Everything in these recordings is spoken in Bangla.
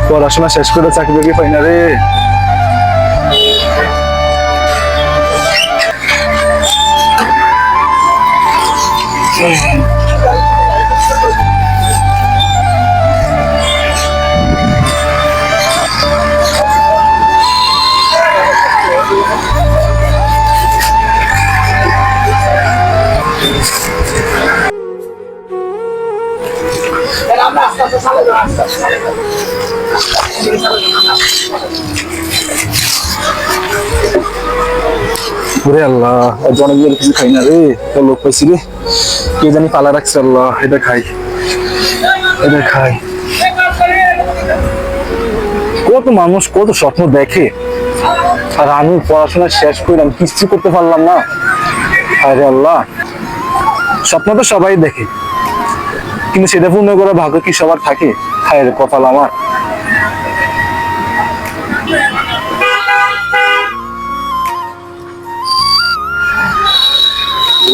পড়াশোনা শেষ করে চাকরি বাকরি পাই না রে। ওরে আল্লাহ, অনেকগুলো কিছু খাই না রে। লোক পাইছি রে, কে জানি পালা রাখছে। আল্লাহ, এটা খাই, এটা খাই। কত মানুষ কত স্বপ্ন দেখে, আর আমি পড়াশোনা শেষ করলাম, কিছু করতে পারলাম না। আরে আল্লাহ, স্বপ্ন তো সবাই দেখে, কিন্তু সেটা পূর্ণ করার ভাগ্য কি সবার থাকে? হায় রে কপাল আমার।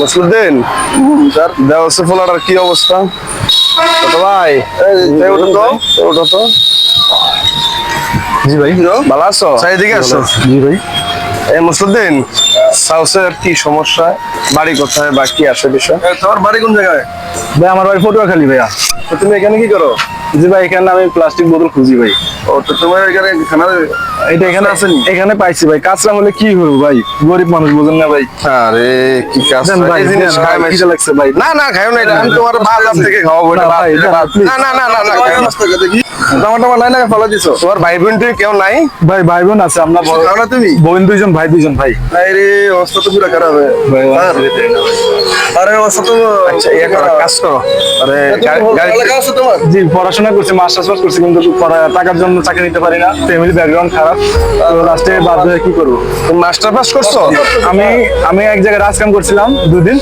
মসলুদ্দিন, দেওয়ার ফোলাটার কি অবস্থা? ছোট ভাই, ওঠো তো। জি ভাই, ভালো আছো? এদিকে আসো। জি ভাই। এই মসলুদ্দিন, সাউসের কি সমস্যা? বাড়ি কোথায় বা কি আসে বিষয়? তোমার বাড়ি কোন জায়গায়? ভাই আমার বাড়ি পটুয়াখালী ভাইয়া। তো তুমি এখানে কি করো? জি ভাই, এখানে আমি প্লাস্টিক বোতল খুঁজি ভাই। ও, তো তোমার এখানে এটা এখানে আসেনি? এখানে পাইছি ভাই, কাজটা হলে কি হলো ভাই, গরিব মানুষ বুঝেন না ভাই। আরে কি কাজ ভাই, জিনিস খাই খিদে লাগছে ভাই। না না, খাইও না, এটা আমি তোমার বাজার থেকে খাওয়াবো। না ভাই, না না না না না, টমাটো নাই না, ফলা দিছো। তোমার ভাই বোন কেউ নাই? ভাই ভাই বোন আছে, আমরা তুমি বোন দুইজন, ভাই দুইজন ভাই। আরে অবস্থা তো পুরো খারাপ ভাই। আরে অবস্থা তো। আচ্ছা, কাজ করো। আরে গাড়ি আছে তোমার? জি, পড়াশোনা করছি, মাস্টার্স পাস করছি, কিন্তু টাকার জন্য চাকরি নিতে পারি না, ফ্যামিলি ব্যাকগ্রাউন্ড খারাপ, লাস্টে বাধ্য হয়ে কি করবো। তুমি মাস্টার পাস করছো? আমি এক জায়গায় রাজ কাম করছিলাম 2 দিন,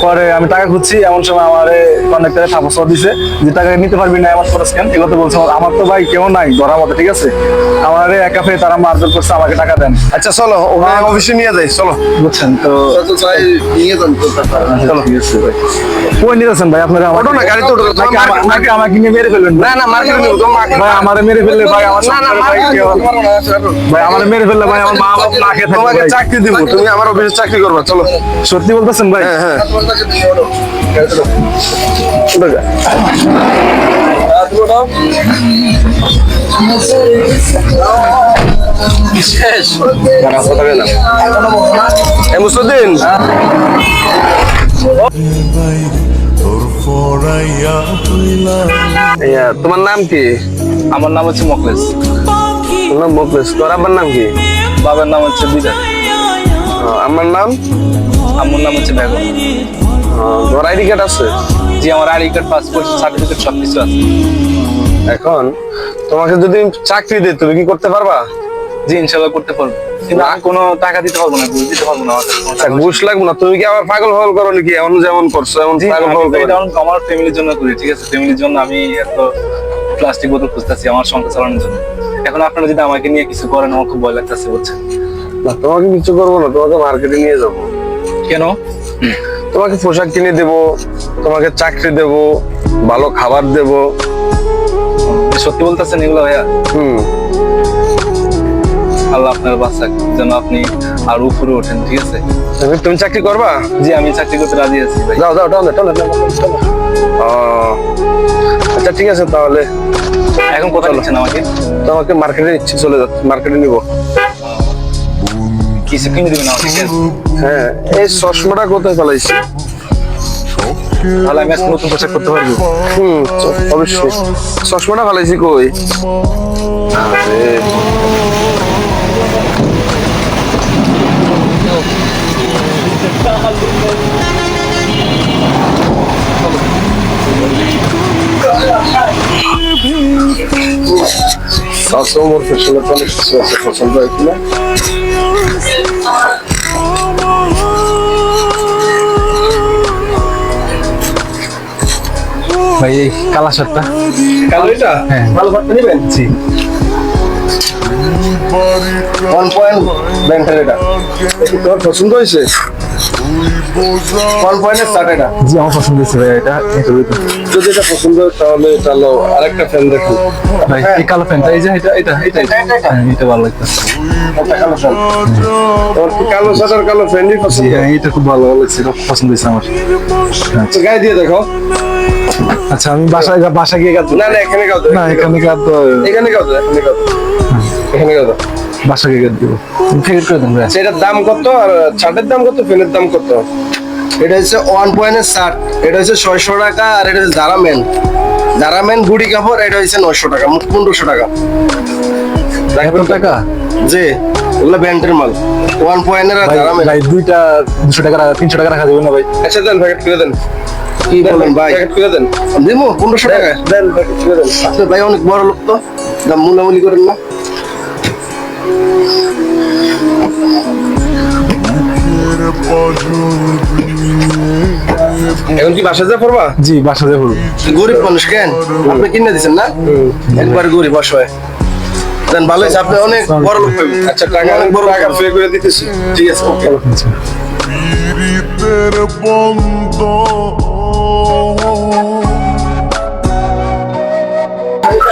পরে আমি টাকা খুঁজছি, এমন সময় আমার কন্ডাক্টরে থাপসা দিছে যে টাকা নিতে পারবি না, এমন খরচ কেন, এগুলো বলছে। আমার তো ভাই কেউ নাই ধরার মতো, ঠিক আছে? আমার একা পেয়ে তারা মারধর করছে, আমাকে টাকা দেন। আচ্ছা চলো, অফিসে নিয়ে যাই, চলো। বুঝছেন তো? চলো, ঠিক আছে ভাই। কই নিতেছেন ভাই আপনারা? ওঠো না, গাড়িতে ওঠো। নাকি আমাকে নিয়ে মেরে ফেলবেন? না না, মার্কেটে নিব। ভাই আমারে মেরে ফেললে ভাই, আমার ভাই আমারে মেরে ফেললে ভাই, আমার মা বাপ না খেয়ে তোমাকে চাকরি দিব, তুমি আমার অফিসে চাকরি করবা, চলো। সত্যি বলতেছেন ভাই? হ্যাঁ হ্যাঁ। মুসলুদ্দিন, তোমার নাম কি? আমার নাম হচ্ছে মোখলেস। মুখলেশ। তোর আব্বার নাম কি? বাবার নাম হচ্ছে বিদার। আমার নাম? আমার নাম হচ্ছে বেগম। তোর আইডি কার্ড আছে? জি, আমার আইডি কার্ড, পাসপোর্ট, সার্টিফিকেট সবকিছু আছে। এখন তোমাকে যদি চাকরি দেয়, তুমি কি করতে পারবা? জি, ইনশাআল্লাহ করতে পারবো, কিন্তু আমি কোনো টাকা দিতে পারবো না, ঘুষ দিতে পারবো না। ঘুষ লাগবে না। তুমি কি আবার পাগল হল করো নাকি? এমন যেমন করছো এমন পাগল হল করো? আমার ফ্যামিলির জন্য করি, ঠিক আছে? ফ্যামিলির জন্য আমি এত প্লাস্টিক বোতল খুঁজতেছি আমার সংসার চালানোর জন্য। এখন আপনারা যদি আমাকে নিয়ে কিছু করেন, আমার খুব ভয় লাগতেছে, বুঝছেন? না, তোমাকে কিছু করবো না, তোমাকে মার্কেটে নিয়ে যাবো। কেন? তোমাকে পোশাক কিনে দেবো, তোমাকে চাকরি দেবো, ভালো খাবার দেবো। সত্যি বলতেছেন এগুলো ভাইয়া? আল্লাহ আপনার বাচ্চা যেন আপনি আর উপরে ওঠেন, ঠিক আছে? তুমি চাকরি করবা? জি, আমি চাকরি করতে রাজি আছি ভাই। যাও যাও, আচ্ছা ঠিক আছে, তাহলে এখন কোথায় নিচ্ছেন আমাকে? তোমাকে মার্কেটে নিচ্ছি, চলে যাচ্ছি, মার্কেটে নিবো। কিছু কিনে দিবেন আমাকে? হ্যাঁ, এই চশমাটা কোথায় ফেলাইছি? তাহলে আমি আজকে নতুন পোশাক করতে পারবো? অবশ্যই। চশমাটা ফেলাইছি কই? ওর পেছনে তো অনেক কিছু আছে, পছন্দ হয় কিনা। ভাই এই কালা শার্টটা। কালো এটা? হ্যাঁ। ভালো শার্টটা নেবেন? জি। 1 পয়েন্ট ব্যান্ডের এটা। তোমার পছন্দ হয়েছে? ওয়ান পয়েন্টের শার্ট এটা। জি আমার পছন্দ হয়েছে ভাই, এটা যদি এটা পছন্দ হয় তাহলে চলো আরেকটা ফ্যান দেখো। ভাই এই কালো প্যান্টটা, এই যে এটা ভালো লাগতেছে। একটা কালো ফ্যান, তোমার কি কালো শার্ট আর কালো ফ্যানই পছন্দ? এটা খুব ভালো লাগছে, এটা পছন্দ হয়েছে আমার। তো গায়ে দিয়ে দেখো। আচ্ছা আমি বাসায় গিয়ে কাঁদবো। না না, এখানে গাও তো, না এখানে কাঁদবো, এখানে গাও তো, এখানে গাও তো, এখানে গাও তো। বাসায় গিয়ে কাঁদবো। ফেরত করে দেন ভাই। আচ্ছা, এটার দাম কত আর শার্টের দাম কত, ফ্যানের দাম কত? এটা হচ্ছে ওয়ান পয়েন্টের শার্ট, এটা হচ্ছে 600 টাকা। আর এটা হচ্ছে জারামেন গুড়ি কাপড়, এটা হচ্ছে 900 টাকা, মোট 1500 টাকা। এত টাকা? জি, এগুলো ব্যান্ডের মাল, ওয়ান পয়েন্টের আর ভাই জারামেন। ভাই দুইটা 200 টাকা 300 টাকা রাখা যাবে না ভাই? আচ্ছা দেন, প্যাকেট করে দেন। কি বলেন ভাই, প্যাকেট করে দেন। দিমু 1500 টাকা দেন, প্যাকেট করে দেন। আপনি ভাই অনেক বড় লোক তো, দাম মুলামুলি করেন না। এখন কি বাসা যা পড়বা? জি বাসায় যাবো। গরিব মানুষ কেন, আপনি কিনে দিচ্ছেন না, একবারে গরিব অসহায়। দেন, ভালো হয়েছে, আপনি অনেক বড় লোক পাবেন। আচ্ছা, টাকা অনেক বড় টাকা পে করে দিতেছি, ঠিক আছে, ওকে।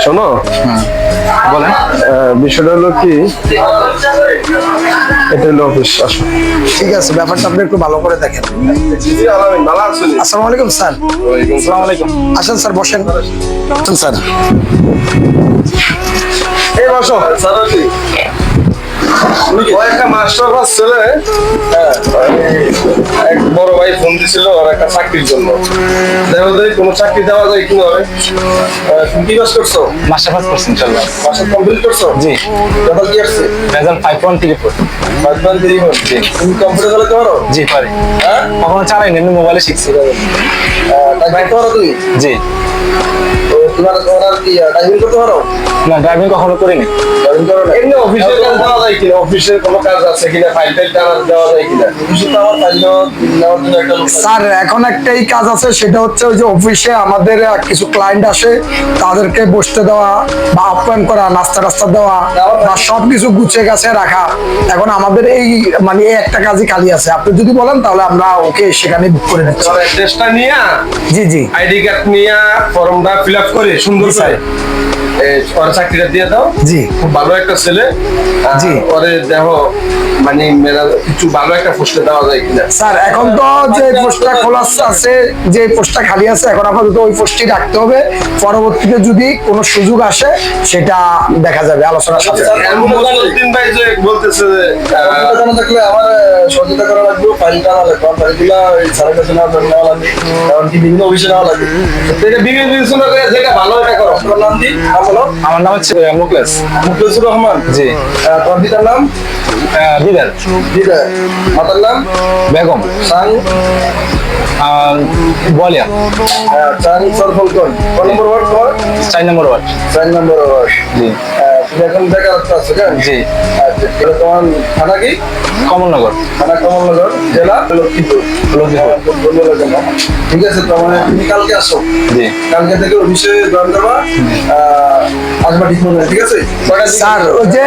শোনো, বলেন। বিষয়টা হলো কি, এটা হলো অফিস, আসো। ঠিক আছে, ব্যাপারটা আপনি একটু ভালো করে দেখেন। ভালো আছেন? আসসালামু আলাইকুম স্যার। আসসালামু আলাইকুম। আসেন স্যার, বসেন। আসেন স্যার। এই বসো। ও একটা মাস্টার ক্লাস ছেলে, এক বড় ভাই ফোন দিছিল ওর একটা চাকরির জন্য। দেখো দেখি কোনো চাকরি দেওয়া যায় কি হবে। তুমি কি কাজ করছো? মাস্টার পাস করছি ইনশাআল্লাহ। মাস্টার কমপ্লিট করছো? জি। রেজাল্ট কি আসছে? রেজাল্ট 5.34। জি। তুমি কম্পিউটার চালাতে পারো? জি পারি। হ্যাঁ, কখনো চালাই না, এমনি মোবাইলে শিখছি। টাইপিং করতে পারো তুমি? জি। তো তোমার ওরা কি টাইপিং করতে পারো? না ড্রাইভিং কখনো করিনি। টাইপিং করো না? এমনি অফিসের কাজ দেওয়া যায় কিনা, অফিসের কোনো কাজ আছে কিনা, ফাইল টাইল দেওয়া যায় কিনা? অফিসে তো আমার ফাইল নেওয়ার জন্য একটা লোক আছে। স্যার এখন একটাই কাজ আছে, সেটা হচ্ছে ওই যে অফিসে আমাদের কিছু ক্লায়েন্ট আসে, তাদেরকে বসতে দেওয়া বা আপ্যায়ন করা, নাস্তা টাস্তা দেওয়া বা সবকিছু গুছিয়ে গাছে রাখা। এখন আমাদের এই মানে এই একটা কাজই খালি আছে, আপনি যদি বলেন তাহলে আমরা ওকে সেখানে বুক করে দিচ্ছি। তোমার অ্যাড্রেসটা নিয়ে, জি জি আইডি কার্ড নিয়ে ফর্মটা ফিল আপ করে সুন্দর করে ওর চাকরিটা দিয়ে দাও। জি খুব ভালো একটা ছেলে। জি। ওরে দেখো মানে কিছু ভালো একটা পোস্টে দেওয়া যায় কিনা। স্যার এখন তো যে পোস্টটা খোলা আছে, যে পোস্টটা খালি আছে, এখন আপাতত ওই পোস্টই রাখতে হবে। পরবর্তীতে যদি কোনো সুযোগ আসে সেটা দেখা যাবে আলোচনার সাথে। মসলিউদ্দিন ভাই যে বলতেছে যে জানা থাকলে আমার সহযোগিতা করা লাগবে, ফাইলটা আনা লাগবে, ফাইলগুলা ওই স্যারের কাছে নেওয়া লাগবে, কারণ কি বিভিন্ন অফিসে নেওয়া লাগবে। এটা বিভিন্ন বিবেচনা করে যেটা ভালো এটা করো। তোমার নাম কি? বলো। আমার নাম হচ্ছে মুকলেস। মুখলেসুর রহমান। জি। তোমার পিতার নাম? দিদার। দিদা। মাতার নাম? বেগম। সাং বলিয়া। সাং সরফলকন। কত নম্বর ওয়ার্ড তোমার? 4 নম্বর ওয়ার্ড। 4 নম্বর ওয়ার্ড। জি। তুমি এখন বেকারত্ব আছো কেন? জি। আচ্ছা, এটা তোমার থানা কি? কমলনগর। থানা কমলনগর, জেলা লক্ষ্মীপুর। ঠিক আছে, তো মানে তুমি কালকে আসো। জি। কালকে থেকে অফিসে জয়েন করবা, আসবা ঠিক মনে, ঠিক আছে? স্যার ওই যে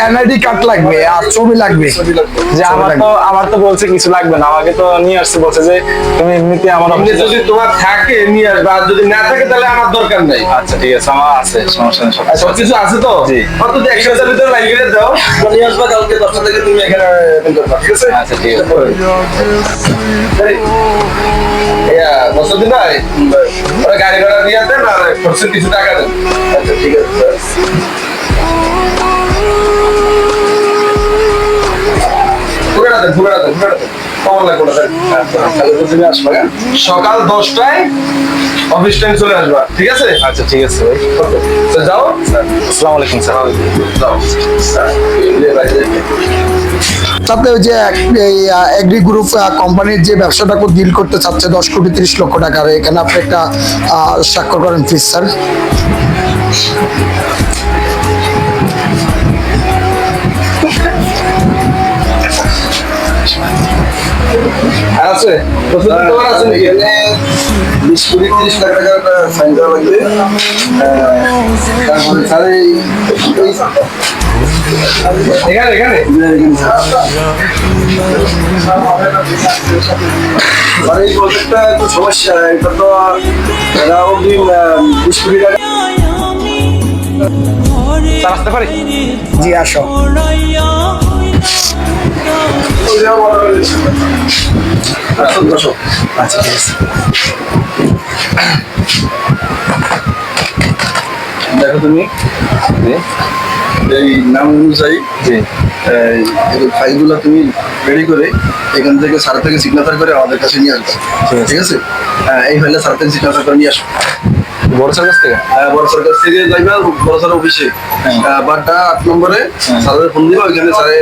এনআইডি কার্ড লাগবে আর ছবি লাগবে। যে আমার তো বলছে কিছু লাগবে না, আমাকে তো নিয়ে আসছে, বলছে যে তুমি এমনিতে আমার এমনি অফিসে। যদি তোমার থাকে নিয়ে আসবা, আর যদি না থাকে তাহলে আমার দরকার নাই। আচ্ছা ঠিক আছে, আমার আছে, সমস্যা নেই, সব সব কিছু আছে তো? জি। অত 100টার ভিতরে লাইন করে দাও, নিয়ে আসবা কালকে 10টা থেকে, তুমি এখানে attend করবা, ঠিক আছে? আচ্ছা ঠিক আছে। বসদিন ভাই, ওরা গাড়ি ভাড়া দিয়ে দেন আর খরচের কিছু টাকা দেন। আচ্ছা ঠিক আছে। ফুকেটা দেন। কমন লাগবে না। তুমি আসবা, হ্যাঁ? সকাল 10টায় অফিস টাইম চলে আসবা, ঠিক আছে? আচ্ছা ঠিক আছে ভাই। তো যাও। আসসালামু আলাইকুম স্যার। যাও। সাথে ওই যে এগ্রি গ্রুপ কোম্পানির যে ব্যবসাটা ডিল করতে চাচ্ছে 10 কোটি 30 লক্ষ টাকার, এখানে আপনি একটা স্বাক্ষর করেন প্লিজ স্যার। আর আছে প্রস্তুতি তোমার আছে নাকি? 20-30 লাখ টাকার ফাইন দেওয়া লাগবে। তারপরে স্যার এখানে এখানে আর এই প্রজেক্টটা একটু সমস্যা, এটা তো অগ্রিম 20 কোটি টাকা। স্যার আসতে পারি? জি আসো। আচ্ছা ঠিক আছে। দেখো তুমি এই নাম অনুযায়ী যে এই ফাইলগুলো তুমি রেডি করে এখান থেকে স্যার থেকে সিগনেচার করে আমাদের কাছে নিয়ে আসবে, ঠিক আছে? এই ফাইলটা স্যার থেকে সিগনেচার করে নিয়ে আসো। বড় স্যার কাছ থেকে? বড় স্যার কাছ থেকে যাইবা বড় স্যার অফিসে, বারটা 8 নম্বরে স্যারের ফোন দিবা, ওইখানে স্যারে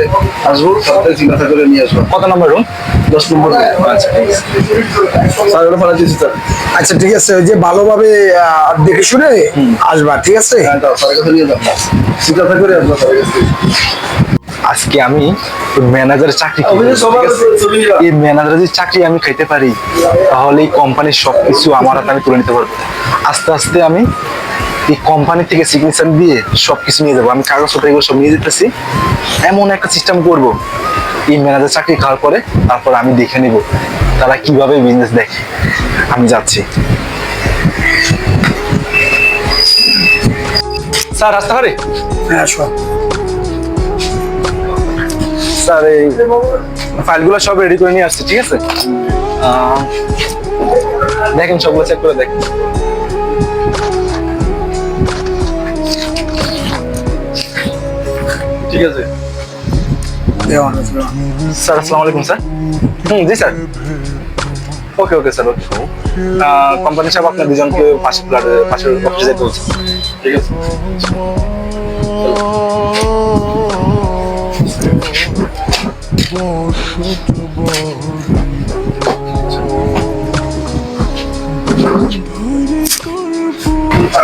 আসবো, স্যার থেকে সিগনেচার করে নিয়ে আসবো। কত নম্বর রুম? 10 নম্বরে। আচ্ছা স্যার ওটা ফেলা দিয়েছি স্যার। আচ্ছা ঠিক আছে, ওই যে ভালোভাবে দেখে শুনে আসবা, ঠিক আছে? হ্যাঁ দাও, স্যারের কাছে নিয়ে যাবো, সিগনেচার করে আসবো স্যারের কাছে। আজকে আমি ম্যানেজারের চাকরি করব, অফিসে সবার ঠিক আছে? চলে যাবা। এই ম্যানেজারের যে চাকরি আমি খাইতে পারি, তাহলে এই কোম্পানির সবকিছু আমার হাতে আমি তুলে নিতে পারবো। আস্তে আস্তে আমি এই কোম্পানি থেকে সিগনেচার দিয়ে সবকিছু নিয়ে যাবো। আমি কাগজপত্র এগুলো সব নিয়ে যেতেছি, এমন একটা সিস্টেম করব এই ম্যানেজার চাকরি খাওয়ার পরে, তারপর আমি দেখে নিব তারা কিভাবে বিজনেস দেখে। আমি যাচ্ছি। স্যার আসতে পারি? হ্যাঁ আসো। স্যার এই ফাইলগুলো সব রেডি করে নিয়ে আসছি, ঠিক আছে? দেখেন সবগুলো চেক করে দেখেন। ঠিক আছে স্যার আসসালামু আলাইকুম স্যার। জি স্যার। ওকে ওকে স্যার, ওকে। কোম্পানি সাহেব আপনার দুজনকে পাশের অফিসে যেতে বলছে। ঠিক আছে।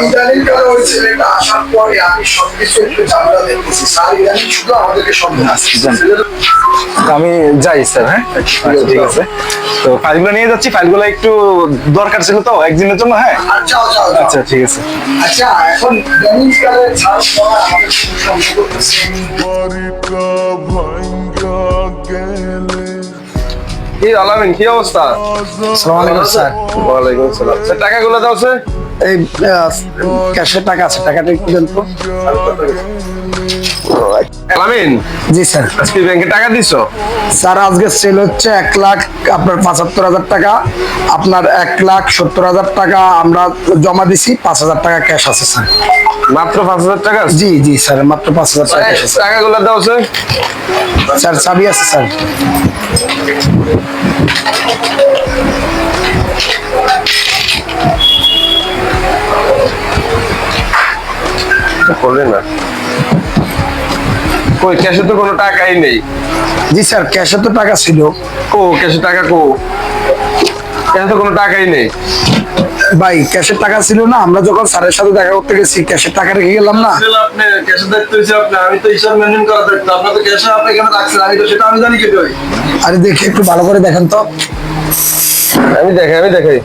ইদানিং কালে ওই ছেলেটা আসার পরে আমি সবকিছু একটু ঝামেলা দেখতেছি। স্যার ইদানিং শুধু আমাদেরকে সন্দেহ আছে। আমি যাই স্যার। হ্যাঁ ঠিক আছে। তো ফাইলগুলো নিয়ে যাচ্ছি, ফাইলগুলো একটু দরকার ছিল তো একদিনের জন্য। হ্যাঁ আর যাও যাও যাও। আচ্ছা ঠিক আছে। আচ্ছা এখন ইদানিং কালে ছাড় পড়া আমাদের সন্দেহ করতেছে। বাড়িটা ভাঙ্গা গেলে কি আলামিন, কি অবস্থা? আসসালামু আলাইকুম স্যার। ওয়ালাইকুম আসসালাম। স্যার টাকাগুলো দাও স্যার। এই ক্যাশের টাকা আছে, টাকাটা একটু দেন তো। আলামিন, জি স্যার। আজকে ব্যাংকে টাকা দিছো? স্যার আজকে সেল হচ্ছে 1,00,000 আপনার 75,000 টাকা, আপনার 1,70,000 টাকা আমরা জমা দিছি, 5,000 টাকা ক্যাশ আছে স্যার। মাত্র 5,000 টাকা? জি জি স্যার, মাত্র 5,000 টাকা ক্যাশ আছে। টাকাগুলো দাও স্যার। স্যার চাবি আছে স্যার। করবে না, কই ক্যাশে তো কোনো টাকাই নেই। জি স্যার, ক্যাশে তো টাকা ছিল। কো ক্যাশে টাকা কো? ক্যাশে তো কোনো টাকাই নেই। ভাই ক্যাশের টাকা ছিল না, আমরা যখন স্যারের সাথে দেখা করতে গেছি ক্যাশের টাকা রেখে গেলাম না। আপনি ক্যাশে দেখতে হইছে আপনি, আমি তো হিসাব মেনটেন করা দেখতে, আপনার তো ক্যাশে আপনি এখানে রাখছেন, আমি তো সেটা আমি জানি কি কই। আরে দেখি একটু ভালো করে দেখেন তো। আমি দেখাই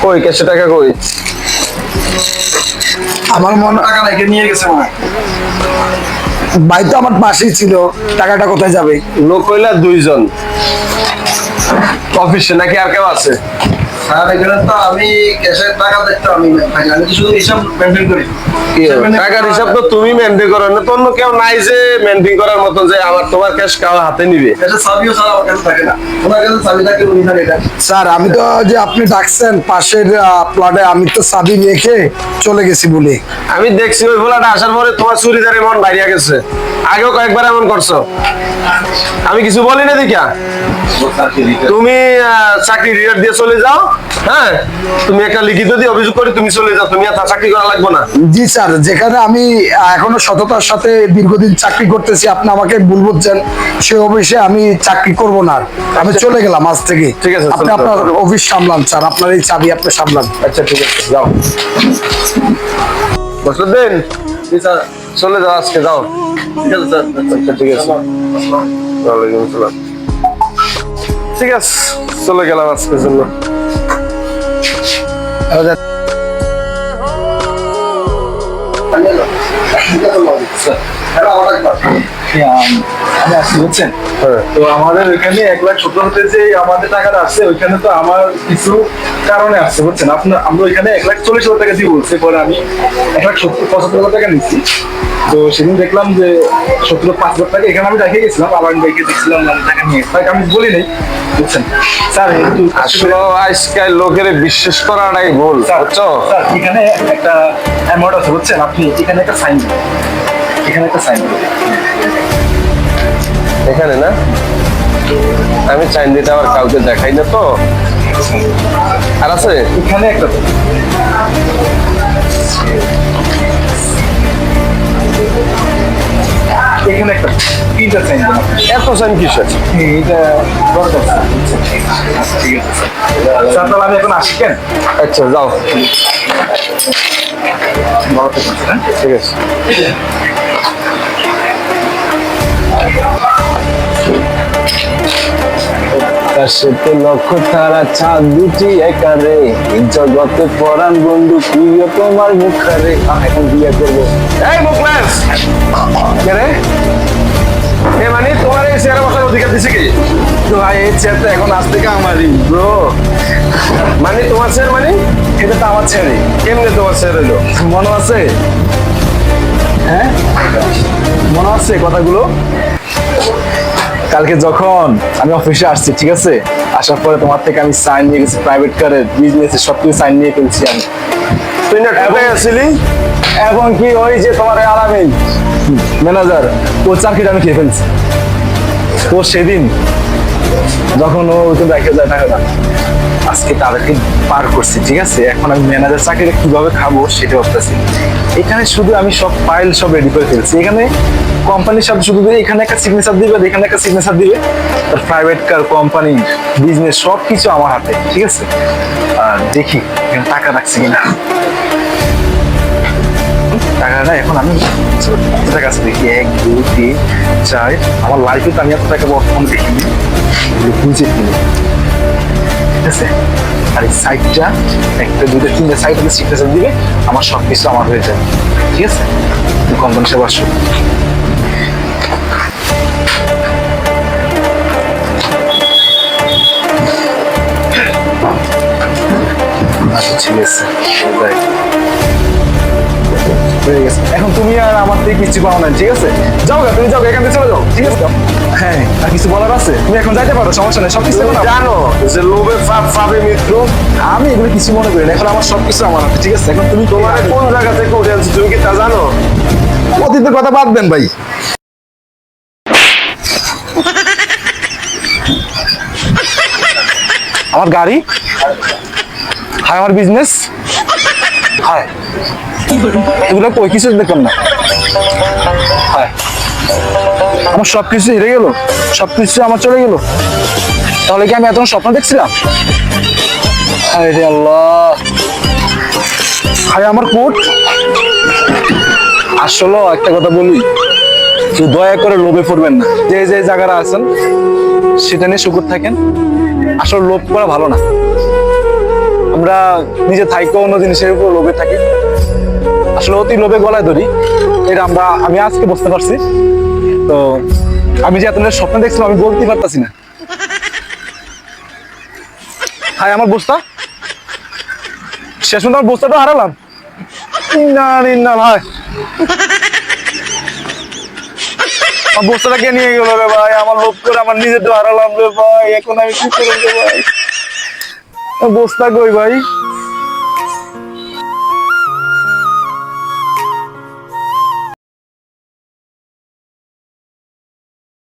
কই ক্যাশে টাকা কই? আমার মনে টাকা রেখে নিয়ে গেছে মনে হয়। ভাই তো আমার পাশেই ছিল, টাকাটা কোথায় যাবে? লোক হইলা 2 জন অফিসে, নাকি আর কেউ আছে? স্যার এখানে তো আমি ক্যাশের টাকা দেখতে আমি তো শুধু হিসাব মেনটেন করি। টাকার হিসাব তো তুমি মেনটেন করো না, তো অন্য কেউ নাই যে মেনটেন করার মতো যে আমার তোমার ক্যাশ কাউ হাতে নিবে। ক্যাশের চাবিও স্যার আমার কাছে থাকে না, ওনার কাছে চাবি থাকে, উনি জানে এটা। স্যার আমি তো যে আপনি ডাকছেন পাশের প্লটে, আমি তো চাবি রেখে চলে গেছি বলে। আমি দেখছি ওই ভোলাটা আসার পরে তোমার চুরিদার এমন বাইরে গেছে, আগেও কয়েকবার এমন করছো, আমি কিছু বলি না দেখা। তুমি চাকরি রিটার দিয়ে চলে যাও। হ্যাঁ তুমি একটা লিখিত দিয়ে অভিযোগ করে তুমি চলে যাও, তুমি আর চাকরি করা লাগবে না। জি স্যার, যেখানে আমি এখনো সততার সাথে দীর্ঘদিন চাকরি করতেছি, আপনি আমাকে ভুল বুঝছেন, সেই অফিসে আমি চাকরি করব না। আমি চলে গেলাম আজ থেকে। ঠিক আছে, আপনি চলে আপনার যাও। অফিস সামলান স্যার, আপনার এই চাবি আপনি সামলান। আচ্ছা ঠিক আছে, যাও। বসলেন? জি স্যার। চলে যাও আজকে, যাও। ঠিক আছে স্যার, আচ্ছা ঠিক আছে। ওয়ালাইকুম আসসালাম। ঠিক আছে, চলে গেলাম আজকের জন্য। আমি আসছি বুঝছেন। হ্যাঁ। তো আমাদের ওইখানে 1,70,000 হতে যে আমাদের টাকাটা আসছে, ওইখানে তো আমার কিছু কারণে আসছে বুঝছেন। আমরা ওইখানে 1,40,000 টাকা দিয়ে বলছে, পরে আমি 1,75,000 টাকা নিচ্ছি। তো সেদিন দেখলাম যে 75,000 টাকা এখানে আমি রেখে গেছিলাম, আবার আমি দেখে দেখছিলাম টাকা নিয়ে, তাই আমি বলি নাই বুঝছেন স্যার। একটু আসলে আজকাল লোকের বিশ্বাস করাটাই ভুল, বুঝছো? স্যার এখানে একটা অ্যামাউন্ট আছে বুঝছেন, আপনি এখানে একটা সাইন দিন, এখানে একটা সাইন দিন। এখানে না, আমি চাইন দিতে আবার কাউকে দেখাই না তো। আর আছে এখানে একটা দিন। এখানে একটা তিনটা সাইন দিন আপনি। এত চাইন কিসের? এটা দরকার স্যার, বুঝছেন? আচ্ছা, ঠিক আছে স্যার। স্যার তাহলে আমি এখন আসি কেন? আচ্ছা যাও, ভালো থাকবেন স্যার, হ্যাঁ? ঠিক আছে। আকাশেতে লক্ষ তারা, চাঁদ দুটি একারে, জগতে পরাণ বন্ধু প্রিয় তোমার মুখারে। এখন বিয়ে করবো। এই মুখলেস, কে রে? এ মানে তোমার এই চেয়ারে বসার অধিকার দিছে কি? তো ভাই এই চেয়ারটা এখন আজ থেকে আমারই ব্রো। মানে তোমার চেয়ার মানে? এটা তো আমার ছেলে, কেমনে তোমার চেয়ার হইলো? মনে আছে? হ্যাঁ মনে আছে কথাগুলো? কালকে যখন আমি অফিসে আসছি, ঠিক আছে, আসার পরে তোমার থেকে আমি সাইন নিয়ে গেছি, প্রাইভেট কারের, বিজনেসের সবকিছু সাইন নিয়ে ফেলছি আমি। তুই না কোথায় আসছিলি? এবং কি ওই যে তোমার আলামিন ম্যানেজার, ও চাকরিটা আমি খেয়ে ফেলছি। ও সেদিন যখন ও ওইখানে রেখে যায় টাকাটা, আজকে তাদেরকে পার করছি, ঠিক আছে। এখন আমি ম্যানেজার চাকরিটা কিভাবে খাবো সেটা ভাবতেছি। এখানে শুধু আমি সব ফাইল সব রেডি করে ফেলছি। এখানে কোম্পানির সাথে শুধু এখানে একটা সিগনেচার দিবে, এখানে একটা সিগনেচার দিবে, তার প্রাইভেট কার, কোম্পানি, বিজনেস সব কিছু আমার হাতে, ঠিক আছে। আর দেখি এখানে টাকা রাখছি কিনা। টাকাটা এখন আমি টাকা আছে দেখি, 1 2 3 4। আমার লাইফে তো আমি এত টাকা বর্তমানে দেখিনি, বুঝে কিনি, ঠিক আছে। আর এই সাইডটা 1 2 3 সাইড থেকে সিগনেচার দিবে, আমার সব কিছু আমার হয়ে যাবে, ঠিক আছে। তুমি কোম্পানির সাথে আসো। আচ্ছা ঠিক আছে, যাই। হয়ে গেছে। এখন তুমি আর আমার থেকে কিছু পাও না, ঠিক আছে। যাও গা, তুমি যাও, এখান থেকে চলে যাও, ঠিক আছে। হ্যাঁ, আর কিছু বলার আছে? তুমি এখন যাইতে পারো, সমস্যা নেই, সবকিছু তুমি জানো যে লোভে পাপ, পাপে মৃত্যু। আমি এগুলো কিছু মনে করি না, এখন আমার সবকিছু আমার হাতে, ঠিক আছে। এখন তুমি তোমার কোন জায়গা থেকে উঠে আনছো তুমি কি তা জানো? অতীতের কথা বাদ দেন ভাই। আমার গাড়ি, হায় আমার বিজনেস, হায় এগুলো কই কিছু দেখলাম না। হায় আমার সবকিছু হেরে গেল, সবকিছু আমার চলে গেল। তাহলে কি আমি এত স্বপ্ন দেখছিলাম? হায় রে আল্লাহ, হায় আমার কোট। আসলে একটা কথা বলি, তো দয়া করে লোভে পড়বেন না। যে যে জায়গাটা আছেন সেটা নিয়ে শুকুর থাকেন। আসলে লোভ করা ভালো না। আমরা নিজে থাইকে অন্য জিনিসের উপর লোভে থাকি, আসলে অতি লোভে গলায় ধরি। এটা আমি আজকে বুঝতে পারছি। তো আমি যে এতদিনের স্বপ্ন দেখছিলাম, আমি বলতে পারতাছি না। হাই আমার বস্তা, শেষ পর্যন্ত আমার বস্তাটা হারালাম। না না ভাই, আমার বস্তাটা কে নিয়ে গেল রে ভাই? আমার লোভ করে আমার নিজের হারালাম রে ভাই। এখন আমি কি করবো ভাই? বস্তা কই ভাই?